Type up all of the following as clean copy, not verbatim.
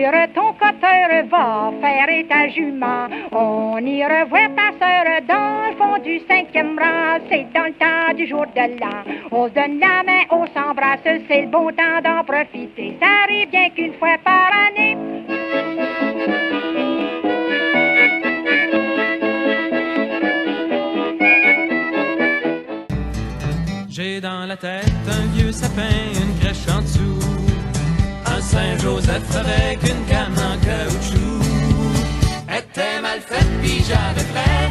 dire ton coteur va faire état jument. On ira voir ta sœur dans le fond du 5e rang. C'est dans le temps du jour de l'an. On se donne la main, on s'embrasse, c'est le bon temps d'en profiter. Ça arrive bien qu'une fois par année. J'ai dans la tête un vieux sapin, une crèche en dessous, un Saint-Joseph avec une canne en caoutchouc. Était mal faite pis j'avais frais,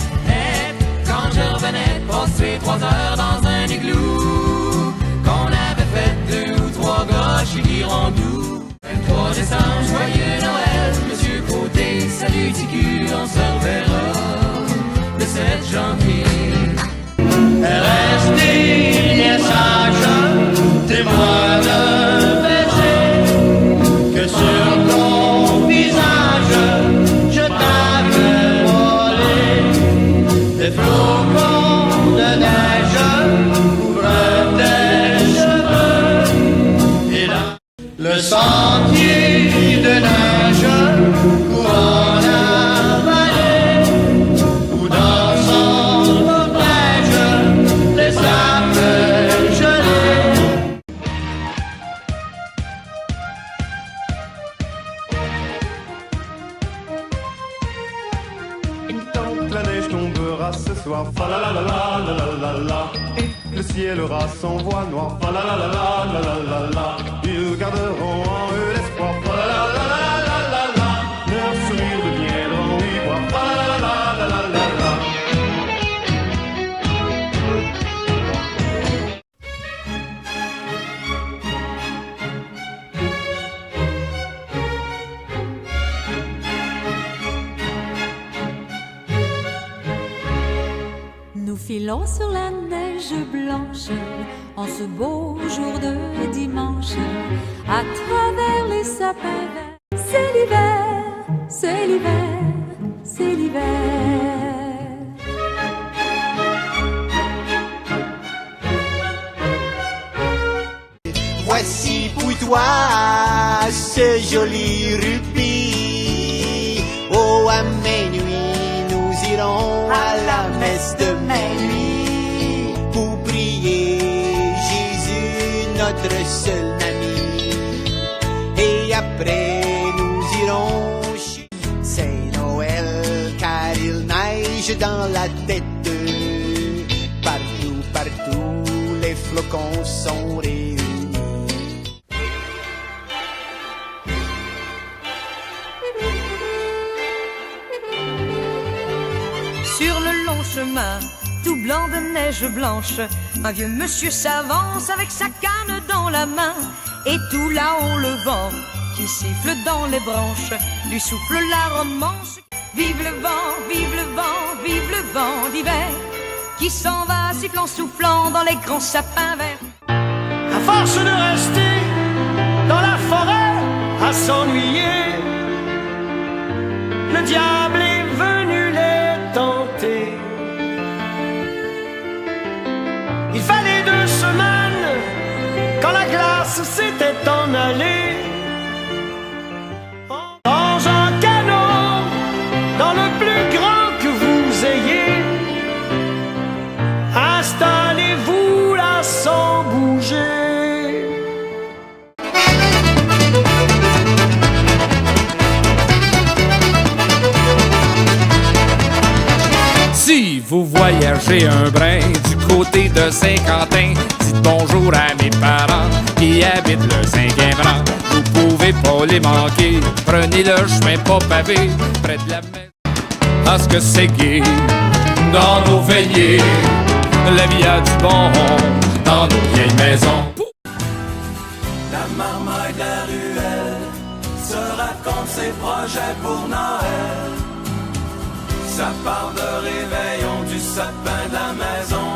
quand je revenais passer 3 heures dans un igloo, qu'on avait fait 2 ou 3 gauches hirondous. 23 décembre, joyeux Noël, Monsieur Côté, salut Ticu, on se reverra le 7 janvier. Restez les sages, témoins d'un baiser, que sur ton visage je t'avais volé. Des flocons de neige couvrent tes cheveux, et là, le sentier de neige courant la vallée, où dans son cortège les sapins gelés. La neige tombera ce soir, fa la la la la la la la. Et le ciel aura son voile noir, fa la la la la la la la. Ils garderont en eux l'espoir, fa la la la la la la. Leurs sourires deviendront ivoire, fa la la la la la la. Nous filons sur la neige blanche en ce beau jour de dimanche, à travers les sapins verts. C'est l'hiver, c'est l'hiver, c'est l'hiver. Voici pour toi ce joli rubis. Oh, à minuit, nous irons à la messe de minuit pour prier Jésus, notre seul ami. Et après, nous irons chez c'est Noël, car il neige dans la tête. Partout, partout, les flocons sont réunis. Sur le long chemin, tout blanc de neige blanche, un vieux monsieur s'avance avec sa canne dans la main. Et tout là-haut le vent, qui siffle dans les branches, lui souffle la romance. Vive le vent, vive le vent, vive le vent d'hiver, qui s'en va sifflant, soufflant dans les grands sapins verts. À force de rester dans la forêt à s'ennuyer, le diable est venu les tenter. Il fallait 2 semaines quand la glace s'était en allée. Dans un canot, dans le plus grand que vous ayez, installez-vous là sans bouger. Si vous voyagez un brin du côté de Saint-Quentin, dites bonjour à mes parents qui habitent le 5e rang. Vous pouvez pas les manquer, prenez le chemin pas pavé près de la maison. Parce que c'est gai dans nos veillées, la vie a du bon dans nos vieilles maisons. La marmaille de la ruelle se raconte ses projets pour Noël. Ça parle de réveillon, du sapin de la maison.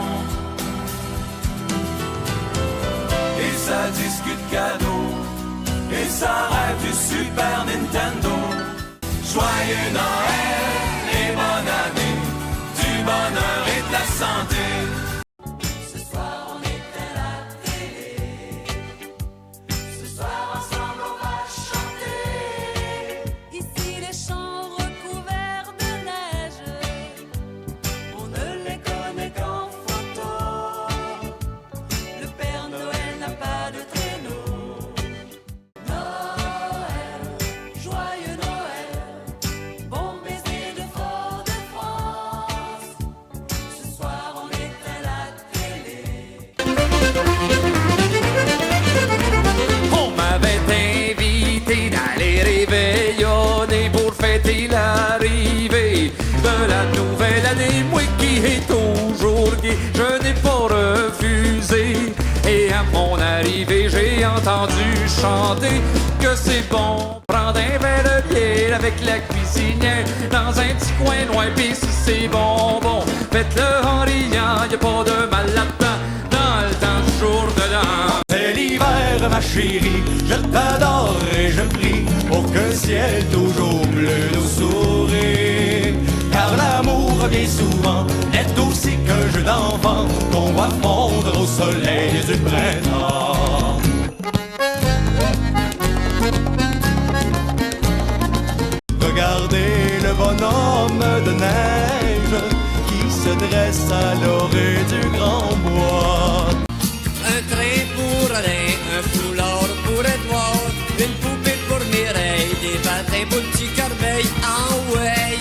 Et ça discute cadeaux, et ça rêve du Super Nintendo. Joyeux Noël et bonne année, du bonheur et de la santé. Ce soir on éteint la télé, ce soir ensemble on va chanter. de la nouvelle année, moi qui est toujours gai, je n'ai pas refusé. Et à mon arrivée, j'ai entendu chanter que c'est bon prendre un verre de bière avec la cuisinière dans un petit coin loin, pis si c'est bonbon, faites-le en riant, y a pas de mal là-dedans, dans le temps du jour de l'an. C'est l'hiver, ma chérie, je t'adore et je prie pour que le ciel toujours bleu nous sourit. Car l'amour, bien souvent, est aussi qu'un jeu d'enfant qu'on voit fondre au soleil du printemps. Regardez le bonhomme de neige qui se dresse à l'orée du grand bois. Un train pour Alain, un foulard pour Edouard, une poupée pour Mireille, des patins pour le petit Corbeil, ah ouais!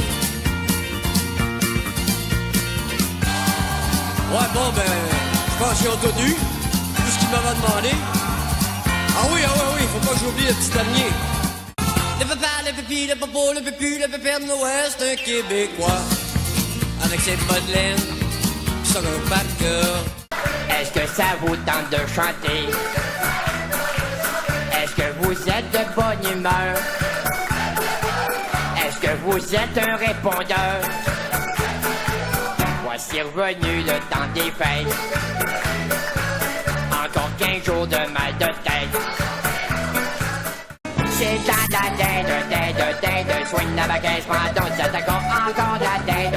Ouais, bon, ben, je pense qu'ils ont tout eu, tout ce qu'ils m'avaient demandé. Ah oui, faut pas que j'oublie le petit dernier. Le papa, le pipi, le popo, le pépu, le pépère de Noël, c'est un Québécois, avec ses bas de laine, pis son gros par cœur. Est-ce que ça vous tente de chanter? Est-ce que vous êtes de bonne humeur? Est-ce que vous êtes un répondeur? Voici revenu le temps des fêtes. Encore 15 jours de mal de tête. C'est temps de soigne la baguette, prends ton set encore la dinde,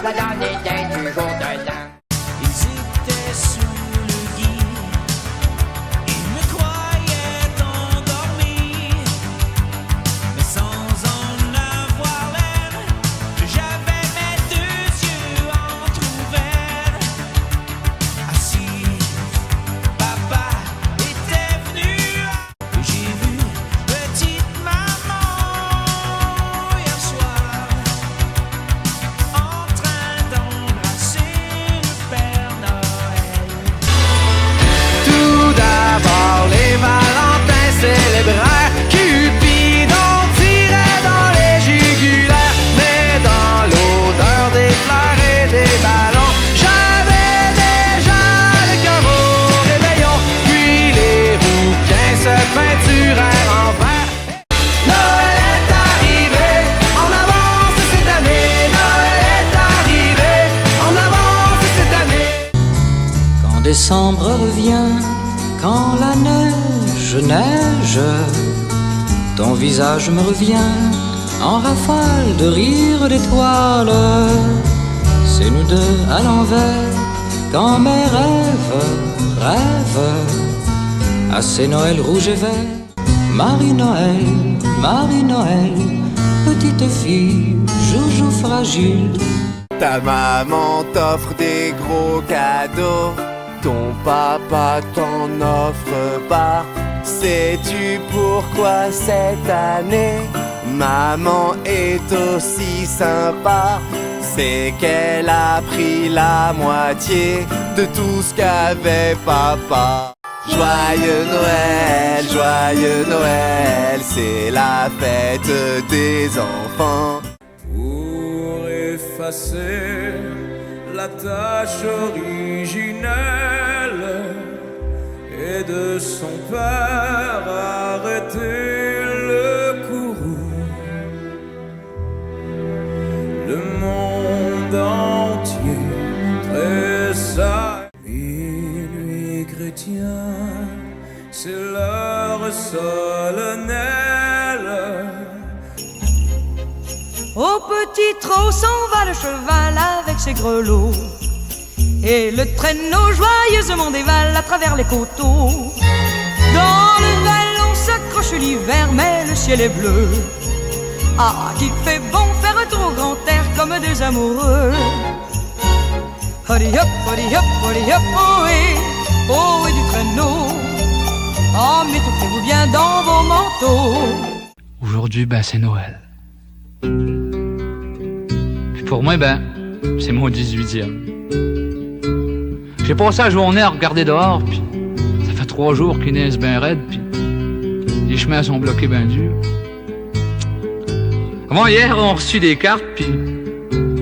la dernière dinde du jour de l'an. Ils étaient sous le gui, ils me croyaient endormi, mais sans en avoir l'air, j'avais mes deux yeux entrouverts. Assis, papa était venu, et j'ai vu petite maman hier soir, en train d'embrasser le Père Noël. Tout d'abord, les Valentins célébrèrent. Cupidon tirait dans les jugulaires. Mais dans l'odeur des fleurs et des ballons, j'avais déjà le cœur au réveillon. Puis les rouquins se peinturèrent en vert. Noël est arrivé, en avance cette année. Noël est arrivé, en avance cette année. Quand décembre revient, quand la neige neige, ton visage me revient en rafale de rire d'étoiles. C'est nous deux à l'envers, quand mes rêves, à ces Noëls rouges et verts. Marie-Noël, petite fille, joujou fragile. Ta maman t'offre des gros cadeaux, ton papa t'en offre pas. Sais-tu pourquoi cette année maman est aussi sympa? C'est qu'elle a pris la moitié de tout ce qu'avait papa. Joyeux Noël, c'est la fête des enfants. Pour effacer la tâche originelle et de son père arrêter le courroux, le monde entier tressaille. Minuit chrétien, c'est l'heure solennelle. Au petit trot s'en va le cheval avec ses grelots, et le traîneau joyeusement dévale à travers les coteaux. Dans le vallon s'accroche l'hiver, mais le ciel est bleu. Ah, qu'il fait bon faire un tour au grand air comme deux amoureux. Hurry hop, oh et du traîneau. Oh, m'étouffez-vous bien dans vos manteaux. Aujourd'hui, c'est Noël. Puis pour moi, c'est mon 18e. J'ai passé la journée à regarder dehors, puis ça fait 3 jours qu'il neige bien raide, puis les chemins sont bloqués bien durs. Avant hier, on a reçu des cartes, puis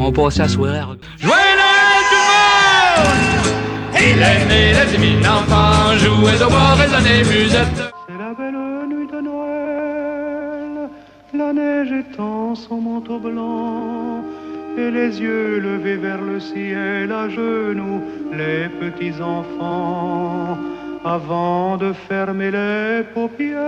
On passait à soirée. Joyeux Noël tout le monde! Il est né le divin enfant, jouez au bois, résonnez musette. C'est la belle nuit de Noël, la neige étend son manteau blanc, et les yeux levés vers le ciel, à genoux les petits enfants, avant de fermer les paupières,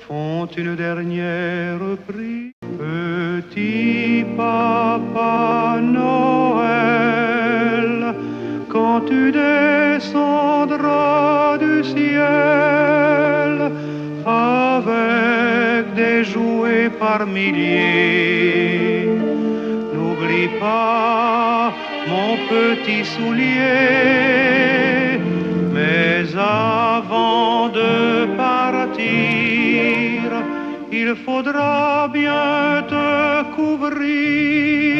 font une dernière prière. Petit papa Noël, quand tu descendras du ciel avec des jouets par milliers, n'oublie pas mon petit soulier. Mais avant de partir, il faudra bien te couvrir